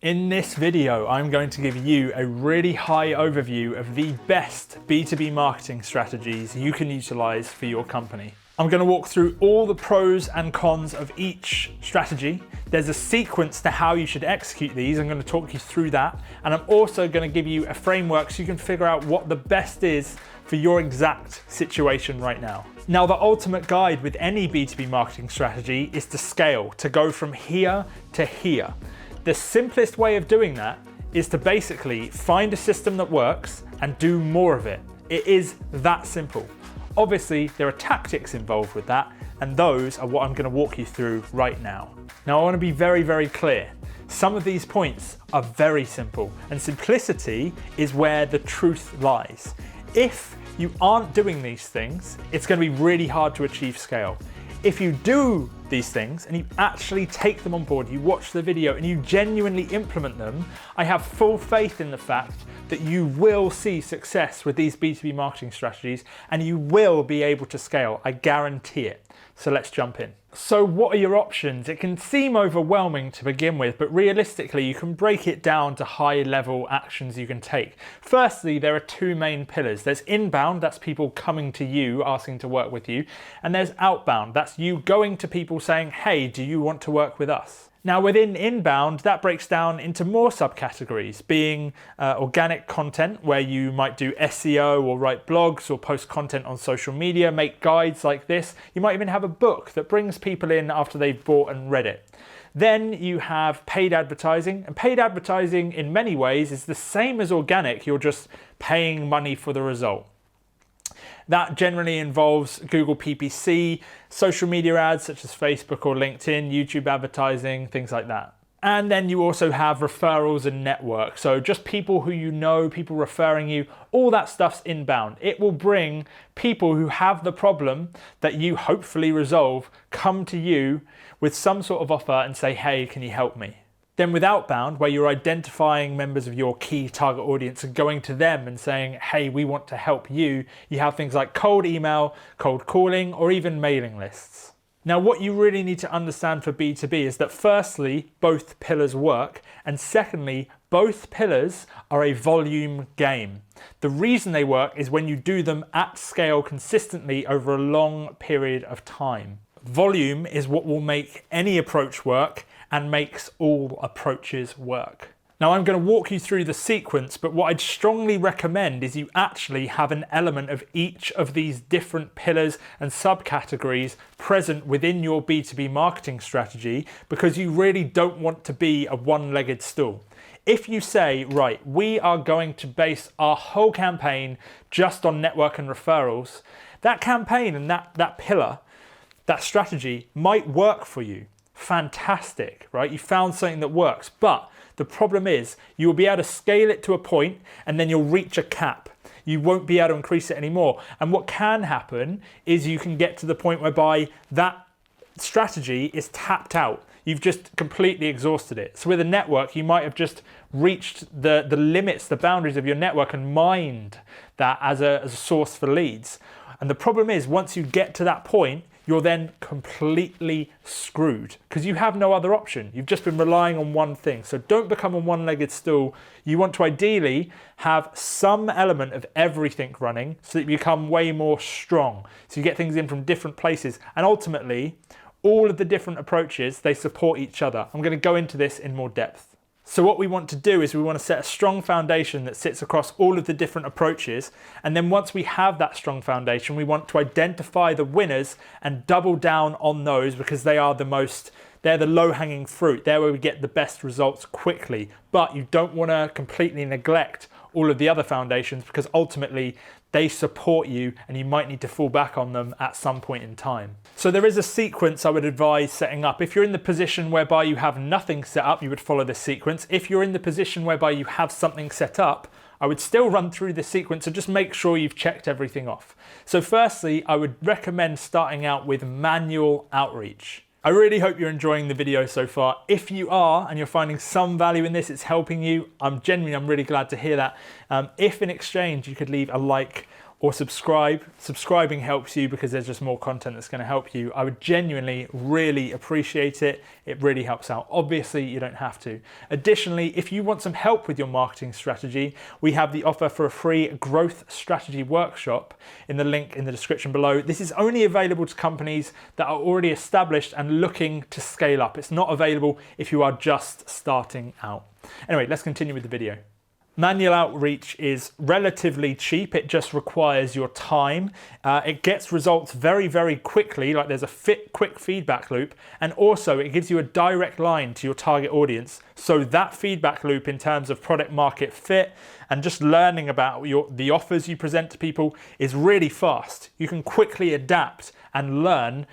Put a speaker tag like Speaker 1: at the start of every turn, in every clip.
Speaker 1: In this video, I'm going to give you a really high overview of the best B2B marketing strategies you can utilize for your company. I'm going to walk through all the pros and cons of each strategy. There's a sequence to how you should execute these. I'm going to talk you through that. And I'm also going to give you a framework so you can figure out what the best is for your exact situation right now. Now, the ultimate guide with any B2B marketing strategy is to scale, to go from here to here. The simplest way of doing that is to basically find a system that works and do more of it. It is that simple. Obviously, there are tactics involved with that, and those are what I'm going to walk you through right now. Now, I want to be very, very clear. Some of these points are very simple, and simplicity is where the truth lies. If you aren't doing these things, it's going to be really hard to achieve scale. If you do these things and you actually take them on board, you watch the video and you genuinely implement them, I have full faith in the fact that you will see success with these B2B marketing strategies and you will be able to scale. I guarantee it. So let's jump in. So what are your options? It can seem overwhelming to begin with, but realistically, you can break it down to high-level actions you can take. Firstly, there are two main pillars. There's inbound, that's people coming to you, asking to work with you. And there's outbound, that's you going to people saying, hey, do you want to work with us? Now within inbound, that breaks down into more subcategories, being organic content, where you might do SEO or write blogs or post content on social media, make guides like this. You might even have a book that brings people in after they've bought and read it. Then you have paid advertising, and paid advertising in many ways is the same as organic, you're just paying money for the result. That generally involves Google PPC, social media ads such as Facebook or LinkedIn, YouTube advertising, things like that. And then you also have referrals and network. So just people who you know, people referring you, all that stuff's inbound. It will bring people who have the problem that you hopefully resolve, come to you with some sort of offer and say, hey, can you help me? Then with outbound, where you're identifying members of your key target audience and going to them and saying, hey, we want to help you, you have things like cold email, cold calling, or even mailing lists. Now, what you really need to understand for B2B is that firstly, both pillars work, and secondly, both pillars are a volume game. The reason they work is when you do them at scale consistently over a long period of time. Volume is what will make any approach work and makes all approaches work. Now I'm going to walk you through the sequence, but what I'd strongly recommend is you actually have an element of each of these different pillars and subcategories present within your B2B marketing strategy, because you really don't want to be a one-legged stool. If you say, right, we are going to base our whole campaign just on network and referrals, that campaign and that pillar, that strategy might work for you. Fantastic, right? You found something that works, but the problem is you will be able to scale it to a point and then you'll reach a cap. You won't be able to increase it anymore. And what can happen is you can get to the point whereby that strategy is tapped out. You've just completely exhausted it. So with a network, you might have just reached the limits, the boundaries of your network and mined that as a source for leads. And the problem is once you get to that point, you're then completely screwed because you have no other option. You've just been relying on one thing. So don't become a one-legged stool. You want to ideally have some element of everything running so that you become way more strong. So you get things in from different places. And ultimately, all of the different approaches, they support each other. I'm going to go into this in more depth. So what we want to do is we want to set a strong foundation that sits across all of the different approaches. And then once we have that strong foundation, we want to identify the winners and double down on those because they're the low-hanging fruit. They're where we get the best results quickly. But you don't want to completely neglect all of the other foundations because ultimately they support you and you might need to fall back on them at some point in time. So there is a sequence I would advise setting up. If you're in the position whereby you have nothing set up, you would follow this sequence. If you're in the position whereby you have something set up, I would still run through this sequence and just make sure you've checked everything off. So firstly, I would recommend starting out with manual outreach. I really hope you're enjoying the video so far. If you are and you're finding some value in this, it's helping you, I'm really glad to hear that. If in exchange you could leave a like or subscribe. Subscribing helps you because there's just more content that's going to help you. I would genuinely really appreciate it. It really helps out. Obviously, you don't have to. Additionally, if you want some help with your marketing strategy, we have the offer for a free growth strategy workshop in the link in the description below. This is only available to companies that are already established and looking to scale up. It's not available if you are just starting out. Anyway, let's continue with the video. Manual outreach is relatively cheap. It just requires your time. It gets results very, very quickly, like there's a quick feedback loop. And also it gives you a direct line to your target audience. So that feedback loop in terms of product market fit and just learning about the offers you present to people is really fast. You can quickly adapt and learn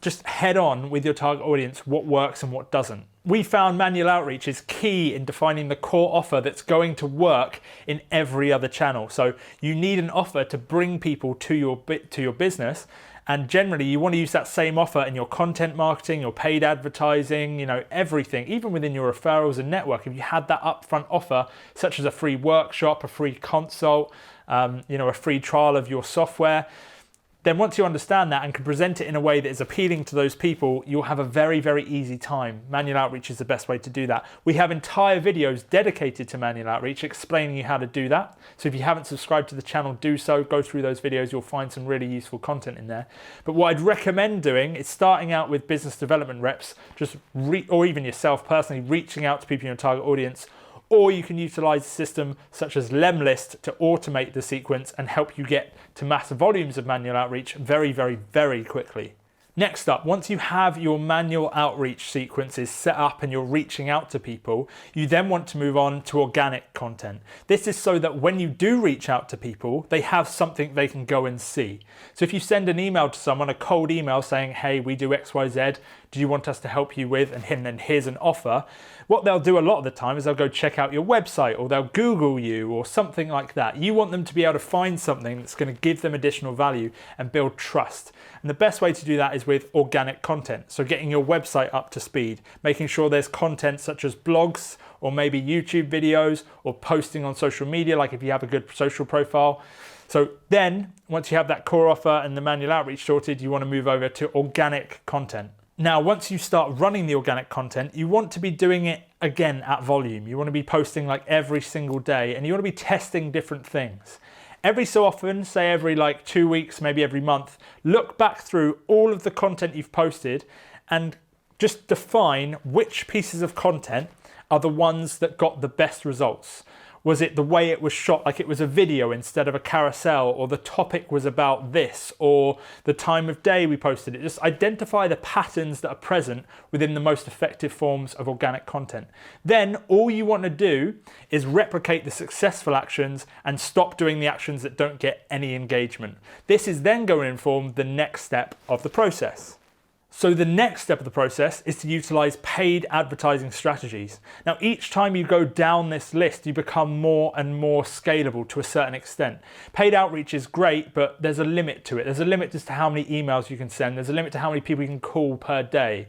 Speaker 1: just head on with your target audience what works and what doesn't. We found manual outreach is key in defining the core offer that's going to work in every other channel. So you need an offer to bring people to your business, and generally you want to use that same offer in your content marketing, your paid advertising, everything, even within your referrals and network. If you had that upfront offer, such as a free workshop, a free consult, a free trial of your software, then once you understand that and can present it in a way that is appealing to those people, you'll have a very, very easy time. Manual outreach is the best way to do that. We have entire videos dedicated to manual outreach explaining you how to do that. So if you haven't subscribed to the channel, do so. Go through those videos. You'll find some really useful content in there. But what I'd recommend doing is starting out with business development reps, or even yourself personally, reaching out to people in your target audience. Or you can utilize a system such as Lemlist to automate the sequence and help you get to massive volumes of manual outreach very, very, very quickly. Next up, once you have your manual outreach sequences set up and you're reaching out to people, you then want to move on to organic content. This is so that when you do reach out to people, they have something they can go and see. So if you send an email to someone, a cold email saying, hey, we do XYZ, do you want us to help you with, and here's an offer, what they'll do a lot of the time is they'll go check out your website, or they'll Google you or something like that. You want them to be able to find something that's going to give them additional value and build trust. And the best way to do that is with organic content. So getting your website up to speed, making sure there's content such as blogs or maybe YouTube videos, or posting on social media, like if you have a good social profile. So then once you have that core offer and the manual outreach sorted, you want to move over to organic content. Now, once you start running the organic content, you want to be doing it again at volume. You want to be posting like every single day, and you want to be testing different things. Every so often, say every 2 weeks, maybe every month, look back through all of the content you've posted and just define which pieces of content are the ones that got the best results. Was it the way it was shot, like it was a video instead of a carousel, or the topic was about this, or the time of day we posted it? Just identify the patterns that are present within the most effective forms of organic content. Then all you want to do is replicate the successful actions and stop doing the actions that don't get any engagement. This is then going to inform the next step of the process. So the next step of the process is to utilize paid advertising strategies. Now, each time you go down this list, you become more and more scalable to a certain extent. Paid outreach is great, but there's a limit to it. There's a limit as to how many emails you can send. There's a limit to how many people you can call per day.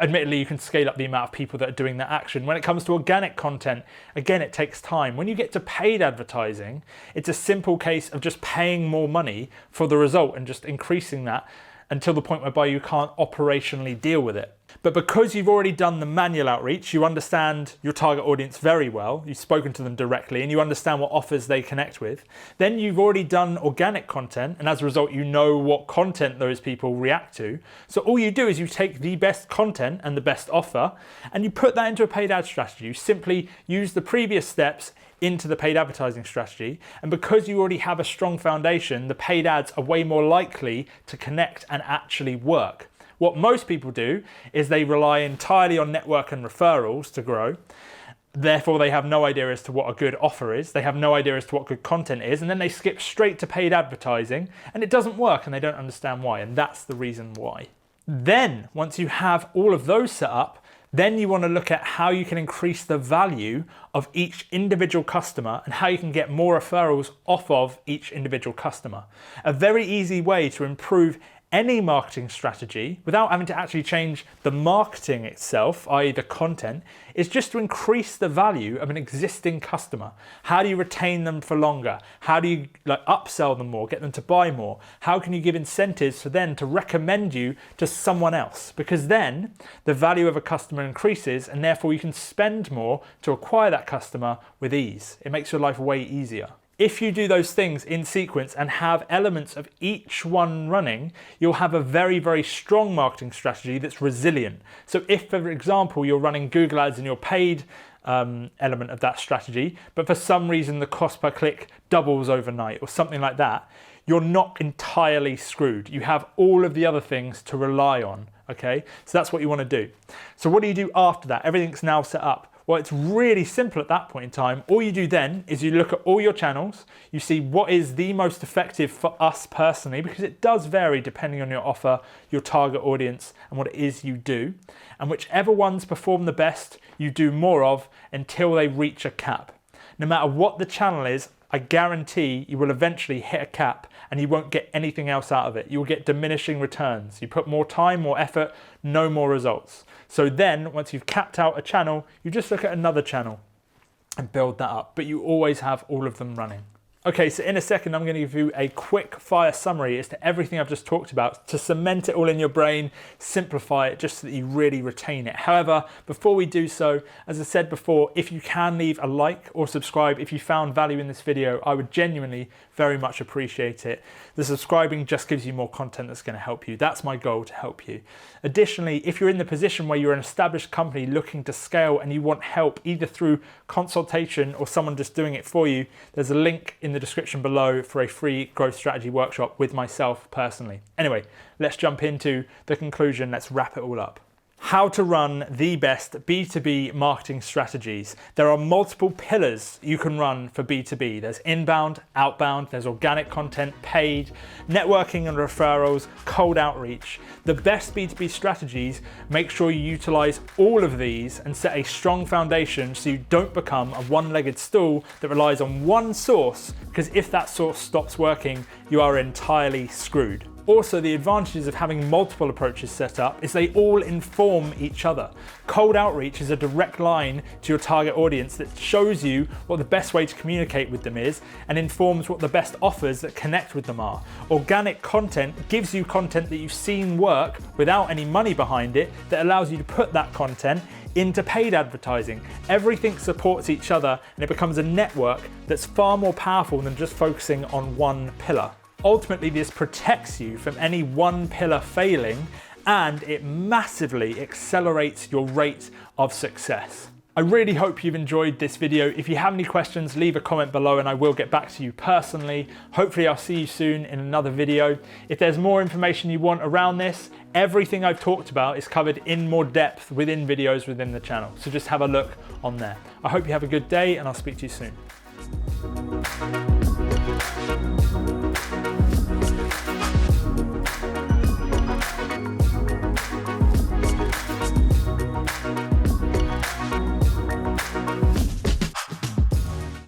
Speaker 1: Admittedly, you can scale up the amount of people that are doing that action. When it comes to organic content, again, it takes time. When you get to paid advertising, it's a simple case of just paying more money for the result and just increasing that until the point whereby you can't operationally deal with it. But because you've already done the manual outreach, you understand your target audience very well, you've spoken to them directly, and you understand what offers they connect with, then you've already done organic content, and as a result, you know what content those people react to. So all you do is you take the best content and the best offer, and you put that into a paid ad strategy. You simply use the previous steps into the paid advertising strategy, and because you already have a strong foundation, the paid ads are way more likely to connect and actually work. What most people do is they rely entirely on network and referrals to grow. Therefore, they have no idea as to what a good offer is. They have no idea as to what good content is, and then they skip straight to paid advertising, and it doesn't work, and they don't understand why, and that's the reason why. Then, once you have all of those set up, then you want to look at how you can increase the value of each individual customer and how you can get more referrals off of each individual customer. A very easy way to improve any marketing strategy, without having to actually change the marketing itself, i.e. the content, is just to increase the value of an existing customer. How do you retain them for longer? How do you upsell them more, get them to buy more? How can you give incentives for them to recommend you to someone else? Because then the value of a customer increases, and therefore you can spend more to acquire that customer with ease. It makes your life way easier. If you do those things in sequence and have elements of each one running, you'll have a very, very strong marketing strategy that's resilient. So if, for example, you're running Google Ads in your paid element of that strategy, but for some reason the cost per click doubles overnight or something like that, you're not entirely screwed. You have all of the other things to rely on, okay? So that's what you want to do. So what do you do after that? Everything's now set up. Well, it's really simple at that point in time. All you do then is you look at all your channels, you see what is the most effective for us personally, because it does vary depending on your offer, your target audience, and what it is you do. And whichever ones perform the best, you do more of until they reach a cap. No matter what the channel is, I guarantee you will eventually hit a cap and you won't get anything else out of it. You will get diminishing returns. You put more time, more effort, no more results. So then, once you've capped out a channel, you just look at another channel and build that up, but you always have all of them running. Okay, so in a second, I'm going to give you a quick fire summary as to everything I've just talked about to cement it all in your brain, simplify it just so that you really retain it. However, before we do so, as I said before, if you can leave a like or subscribe if you found value in this video, I would genuinely very much appreciate it. The subscribing just gives you more content that's going to help you. That's my goal, to help you. Additionally, if you're in the position where you're an established company looking to scale and you want help either through consultation or someone just doing it for you, there's a link in the description below for a free growth strategy workshop with myself personally. Anyway, let's jump into the conclusion. Let's wrap it all up. How to run the best B2B marketing strategies. There are multiple pillars you can run for B2B. There's inbound, outbound, there's organic content, paid, networking and referrals, cold outreach. The best B2B strategies make sure you utilize all of these and set a strong foundation so you don't become a one-legged stool that relies on one source, because if that source stops working, you are entirely screwed. Also, the advantages of having multiple approaches set up is they all inform each other. Cold outreach is a direct line to your target audience that shows you what the best way to communicate with them is and informs what the best offers that connect with them are. Organic content gives you content that you've seen work without any money behind it that allows you to put that content into paid advertising. Everything supports each other and it becomes a network that's far more powerful than just focusing on one pillar. Ultimately, this protects you from any one pillar failing, and it massively accelerates your rate of success. I really hope you've enjoyed this video. If you have any questions, leave a comment below and I will get back to you personally. Hopefully I'll see you soon in another video. If there's more information you want around this, everything I've talked about is covered in more depth within videos within the channel. So just have a look on there. I hope you have a good day and I'll speak to you soon.